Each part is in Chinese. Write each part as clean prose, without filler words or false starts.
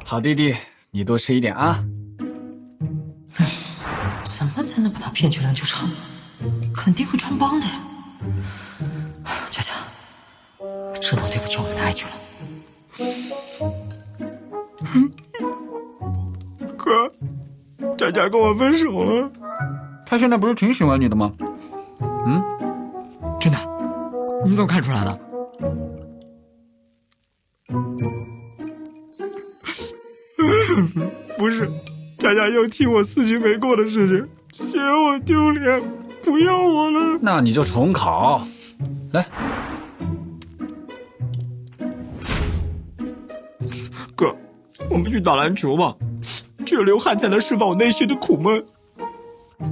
好弟弟，你多吃一点啊。怎么才能把他骗去篮球场？肯定会穿帮的呀。佳佳，这能对不起我们的爱情了。哥，佳佳跟我分手了。他现在不是挺喜欢你的吗？真的？你怎么看出来的？不是，佳佳又提我4级没过的事情，嫌我丢脸，不要我了。那你就重考。来，哥，我们去打篮球吧，只有流汗才能释放我内心的苦闷。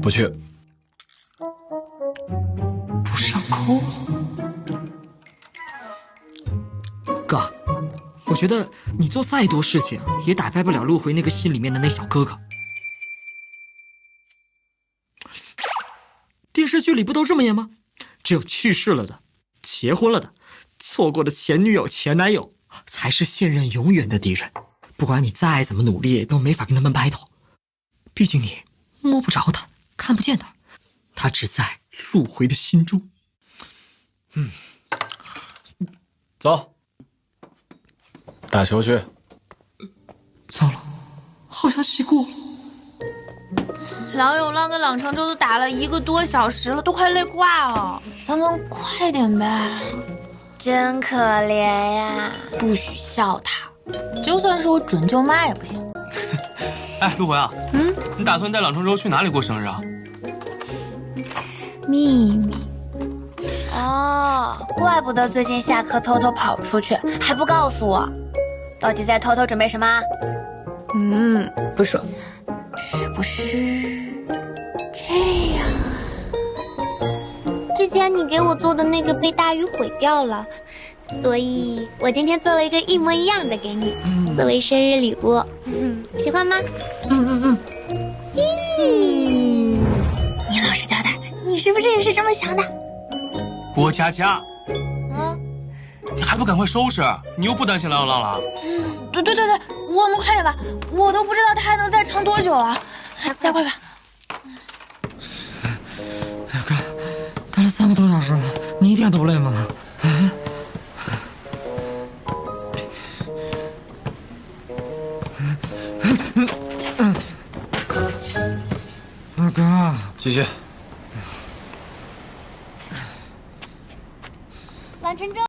不去。不上钩。哥，我觉得你做再多事情也打败不了陆回那个心里面的那小哥哥。电视剧里不都这么演吗？只有去世了的、结婚了的、错过的前女友、前男友，才是现任永远的敌人。不管你再怎么努力，都没法跟他们 battle。毕竟你摸不着他，看不见他，他只在陆回的心中。走，打球去。糟了，好像熄过了。郎永浪跟朗长洲都打了1个多小时了，都快累挂了，咱们快点呗。真可怜呀！不许笑他，就算是我准舅妈也不行。哎，陆回啊，你打算带朗长洲去哪里过生日啊？秘密。哦，怪不得最近下课偷偷跑出去，还不告诉我，到底在偷偷准备什么？不说。是不是这样？之前你给我做的那个被大雨毁掉了，所以我今天做了一个一模一样的给你，作为生日礼物。喜欢吗？你老实交代，你是不是也是这么想的？郭佳佳，你还不赶快收拾？你又不担心郎永浪了？对，我们快点吧，我都不知道他还能再撑多久了，加快吧。哎哥，打了3个多小时了，你一点都不累吗？哥，继续。蓝晨真。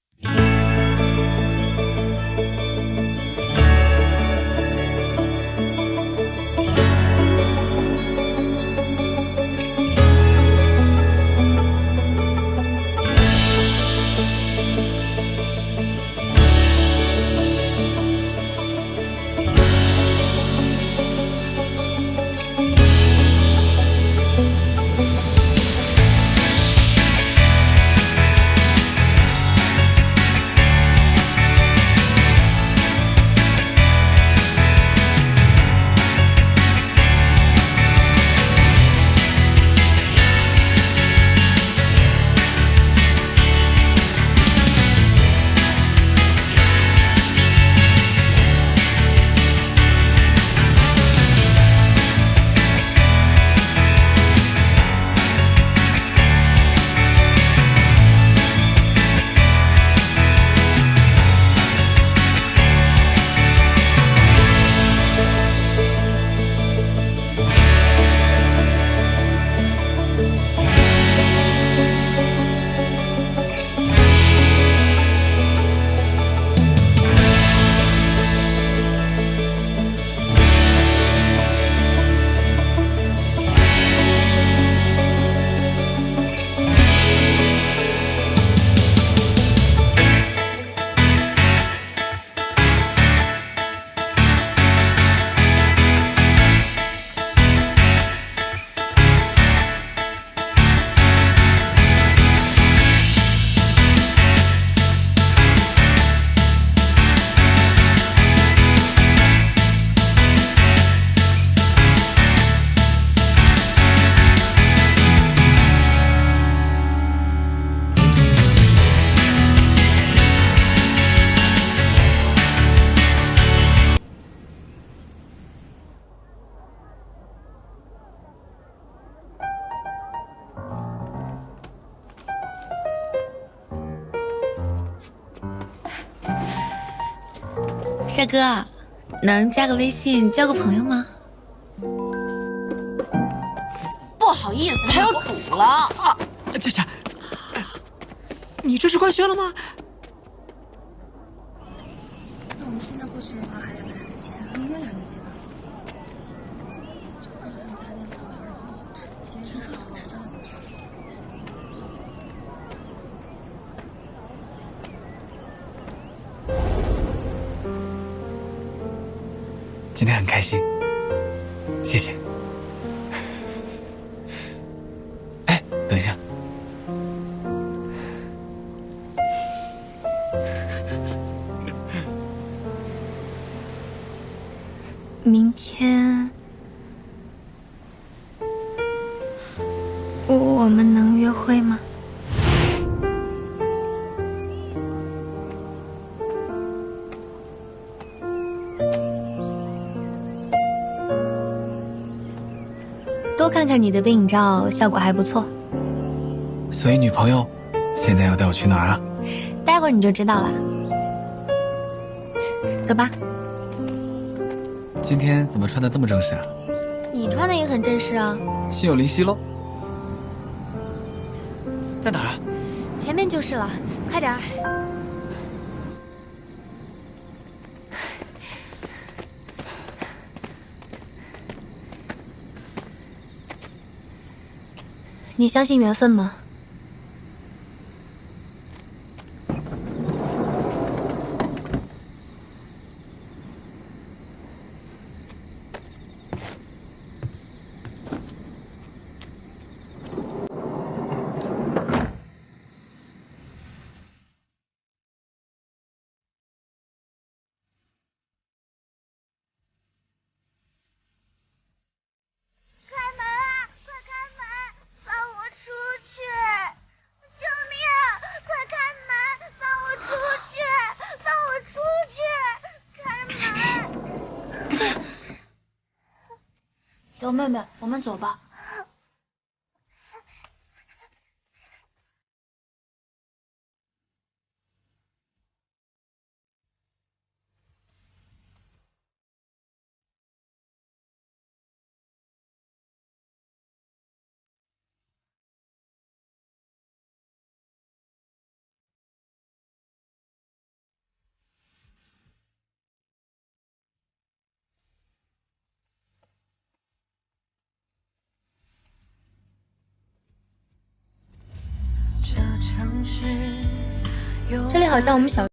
帅哥，能加个微信交个朋友吗？不好意思，他有主了啊！佳佳，你这是官宣了吗？那我们现在过去的话，还来不来得及？应该来得及吧。就让他们草莓二好吃，先吃好，现在过去。今天很开心，谢谢。哎，等一下，明天我们能约会吗？多看看你的背影照，效果还不错。所以女朋友现在要带我去哪儿啊？待会儿你就知道了。走吧。今天怎么穿的这么正式啊？你穿的也很正式啊。心有灵犀喽。在哪儿啊？前面就是了，快点儿。你相信缘分吗？小妹妹，我们走吧。这里好像我们小。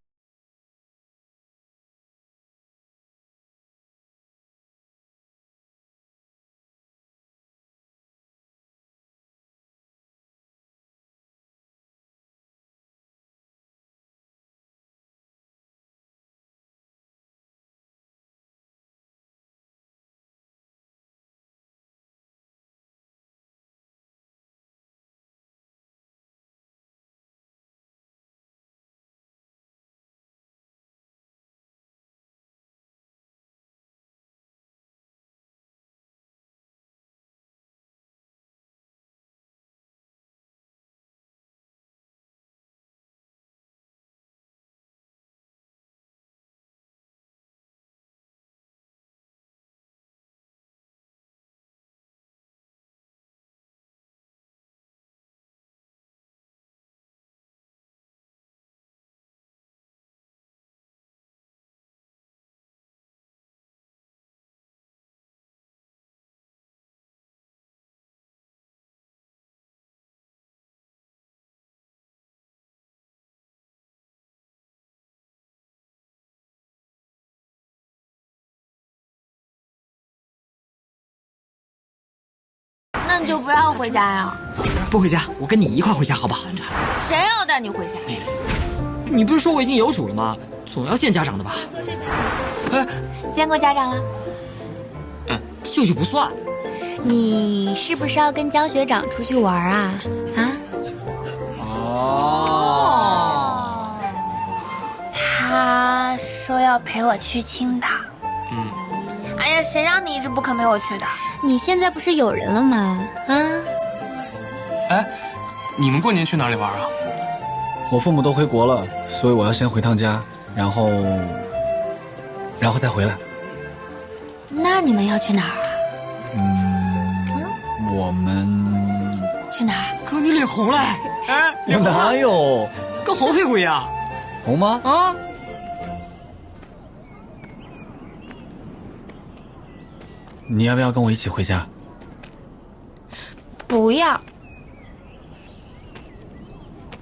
那你就不要回家呀。不回家，我跟你一块回家，好不好？谁要带你回家？你不是说我已经有主了吗？总要见家长的吧？见过家长了？舅舅不算。你是不是要跟江学长出去玩啊？哦，他说要陪我去青岛。哎呀，谁让你一直不肯陪我去的？你现在不是有人了吗？哎，你们过年去哪里玩啊？我父母都回国了，所以我要先回趟家，然后然后再回来。那你们要去哪儿啊？我们去哪儿？哥，你脸红了。哎，脸红了哪有跟红屁股一样红吗？啊？你要不要跟我一起回家？不要。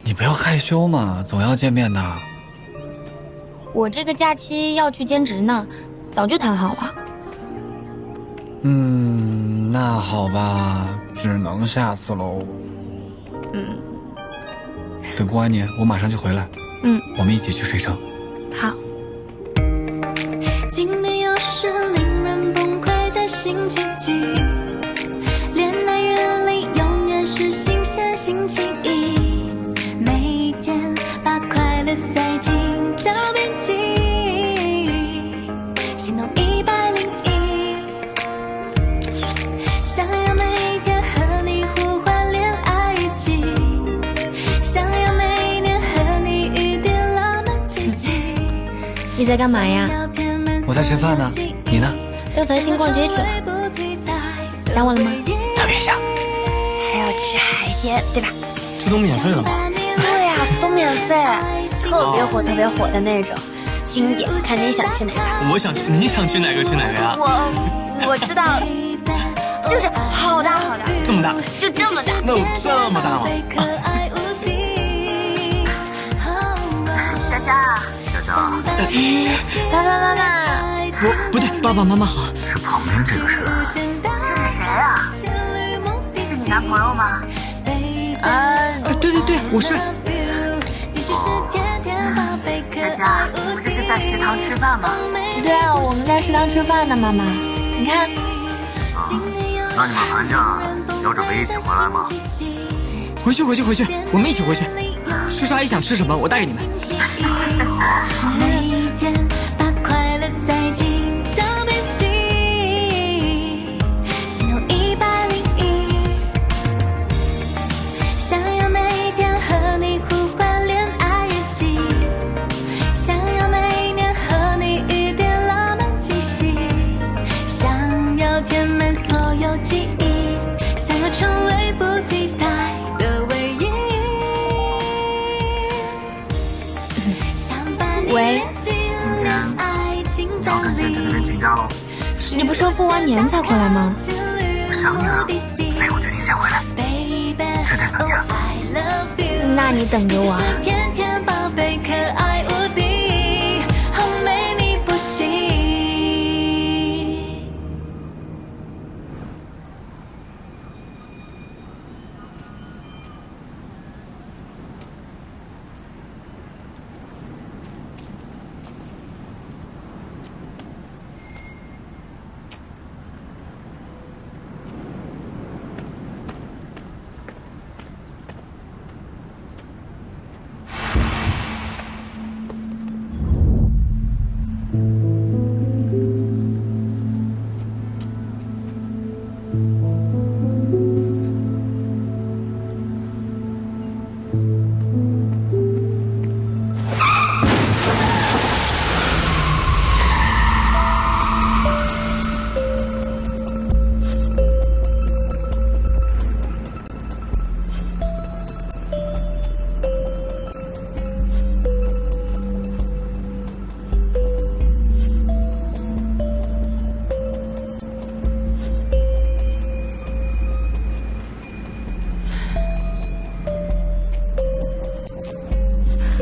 你不要害羞嘛，总要见面的。我这个假期要去兼职呢，早就谈好了。那好吧，只能下次喽。等过完年，我马上就回来。我们一起去水城。好。今年又是令人崩溃的星期几？恋爱日里永远是新鲜星期一，每天把快乐塞进脚边记，心动101，想要每天和你互换恋爱日记，想要每年和你一点浪漫气息。你在干嘛呀？我在吃饭呢，你呢？跟繁星逛街去了。想我了吗？特别想。还要吃海鲜，对吧？这都免费的吗？对呀，都免费，特别火的那种，经典。看你想去哪个？我想去，你想去哪个去哪个呀？我知道，就是好大，这么大？就这么大。那有这么大吗？佳佳，爸，不对，爸爸妈妈好。是旁边这个是？这是谁啊？是你男朋友吗？对，我是。佳佳，你不这是在食堂吃饭吗？对啊，我们在食堂吃饭呢，妈妈。你看。那你们寒假要准备一起回来吗？回去，我们一起回去。叔叔阿姨想吃什么，我带给你们。每天把快乐塞进脚边记，心动101，想要每天和你互换恋爱日记，想要每年和你一点浪漫气息，想要填满所有记忆，想要成为不替代的唯一。喂，你要跟建这边请假喽？你不是要过完年才回来吗？我想你了，所以我决定先回来，这2天。那你等着我啊。天天宝贝可爱无敌，好美你不行。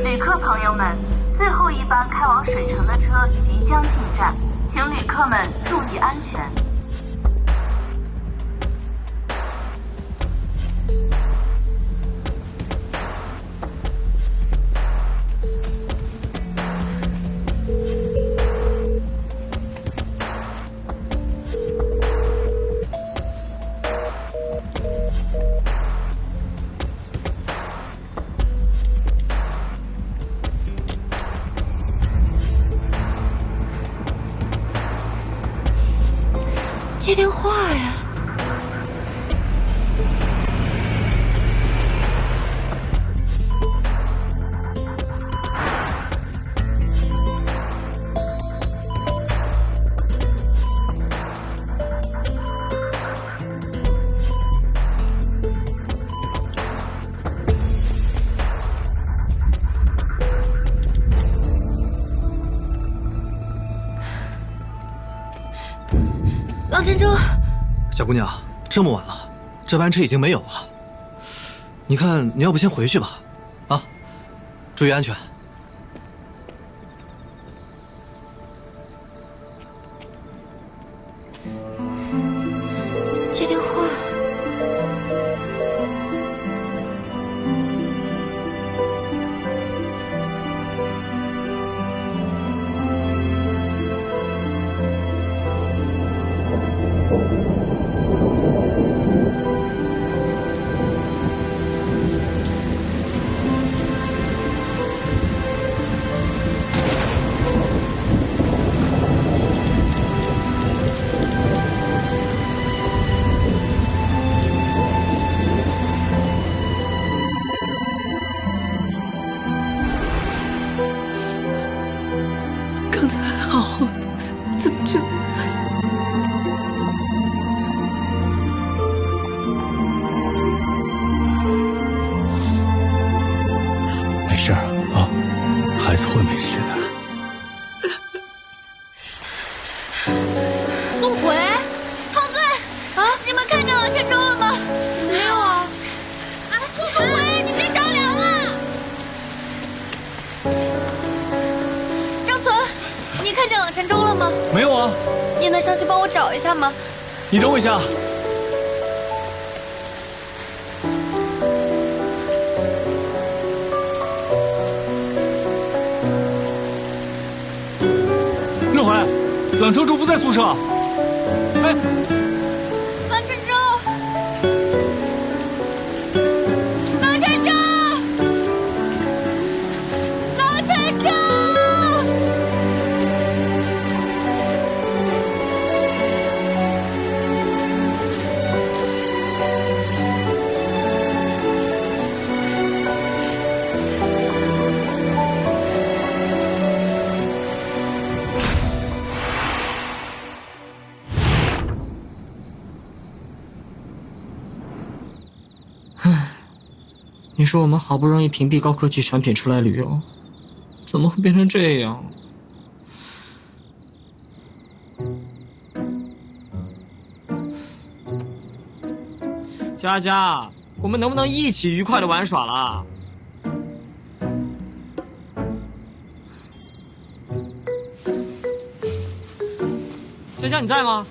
旅客朋友们，最后一班开往水城的车即将进站，请旅客们注意安全。接电话呀。老珍珠，小姑娘，这么晚了，这班车已经没有了。你看，你要不先回去吧？啊，注意安全。接电话。刚才还好好的，怎么就……没事啊，孩子会没事的。陆回，胖醉啊！你们看见老陈州了吗？没有啊！哎，陆回，你别着凉了。张存，你看见老陈州了吗？没有啊。你能上去帮我找一下吗？你等我一下。乐怀，冷城主不在宿舍。哎，老陈州，老陈州，老陈州。你说我们好不容易屏蔽高科技产品出来旅游，怎么会变成这样？佳佳，我们能不能一起愉快的玩耍了？佳佳，你在吗？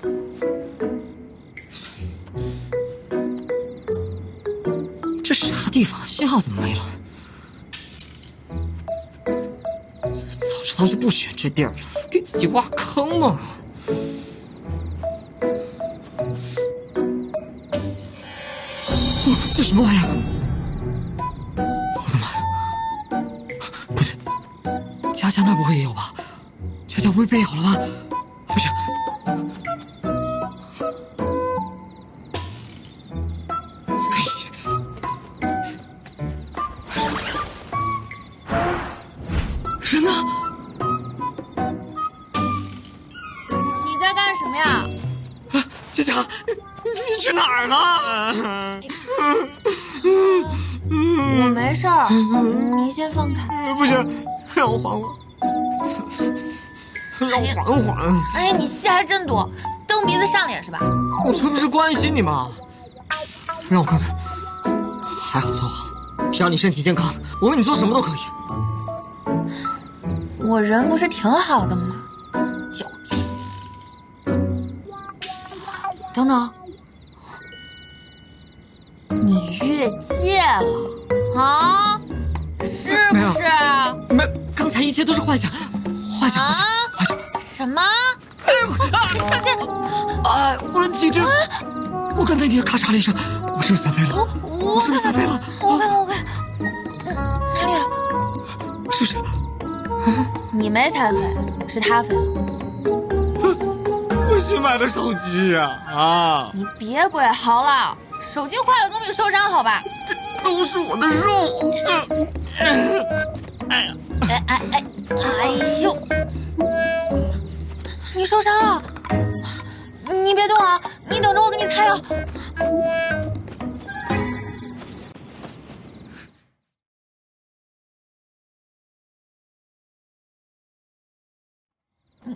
这啥地方？信号怎么没了？早知道就不选这地儿了，给自己挖坑嘛！这什么玩意儿？我的妈呀！不对，佳佳那不会也有吧？佳佳不会被咬了吧？不行！人呢？你在干什么呀？佳佳，你去哪儿了？我没事儿，你先放开。不行，让我缓缓，让我缓缓。哎呀，你戏还真多，蹬鼻子上脸是吧？我这不是关心你吗？让我看看，还好都好，只要你身体健康，我为你做什么都可以。我人不是挺好的吗？矫情。等等，你越界了啊？是不是？没，刚才一切都是幻想，幻想。什么？小心！啊，我的脊椎！我刚才听见咔嚓了一声，我是不是才飞了？我是不是才飞了？我看，哪里啊？是不是？你没才飞，是他飞了。我新买的手机呀！啊！你别鬼嚎了，手机坏了总比受伤好吧？这都是我的肉！哎呦！你受伤了，你别动啊，你等着我给你擦药。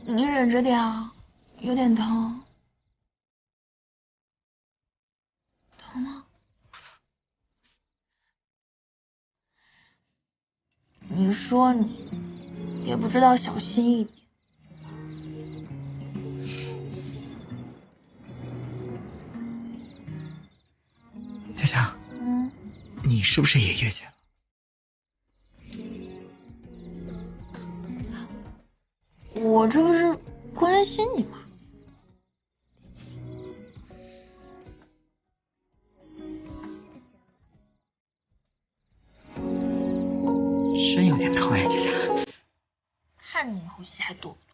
你忍着点啊，有点疼。疼吗？你说你也不知道小心一点。佳佳，你是不是也月经了？我这不是关心你吗？真有点疼呀，佳佳。看你以后戏还多不多？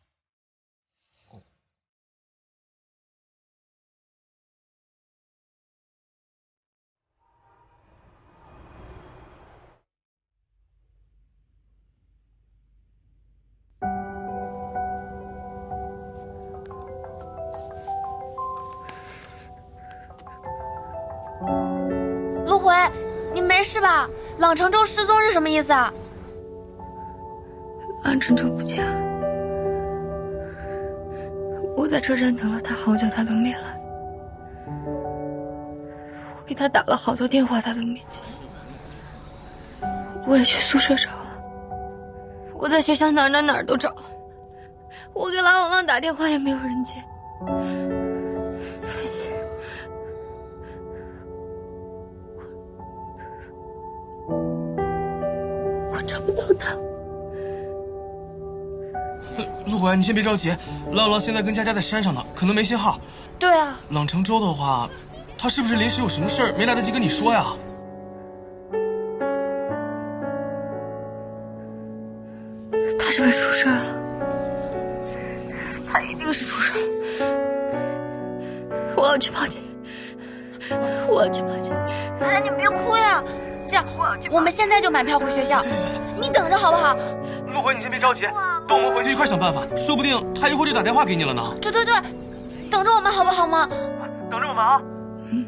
陆回，你没事吧？朗城州失踪是什么意思啊？朗城州不见了，我在车站等了他好久，他都没来。我给他打了好多电话，他都没接。我也去宿舍找了，我在学校哪儿都找了，我给郎永浪打电话也没有人接。我找不到他。陆回，你先别着急，朗朗现在跟佳佳在山上呢，可能没信号。对啊，朗城州的话，他是不是临时有什么事儿没来得及跟你说呀？他是不是出事了？他一定是出事了。我要去报警，我要去报警。哎，你别哭呀，这样我们现在就买票回学校，你等着好不好？陆回，你先别着急，等我们回去一块想办法，说不定他一会儿就打电话给你了呢。对，等着我们好不好吗？等着我们啊。嗯。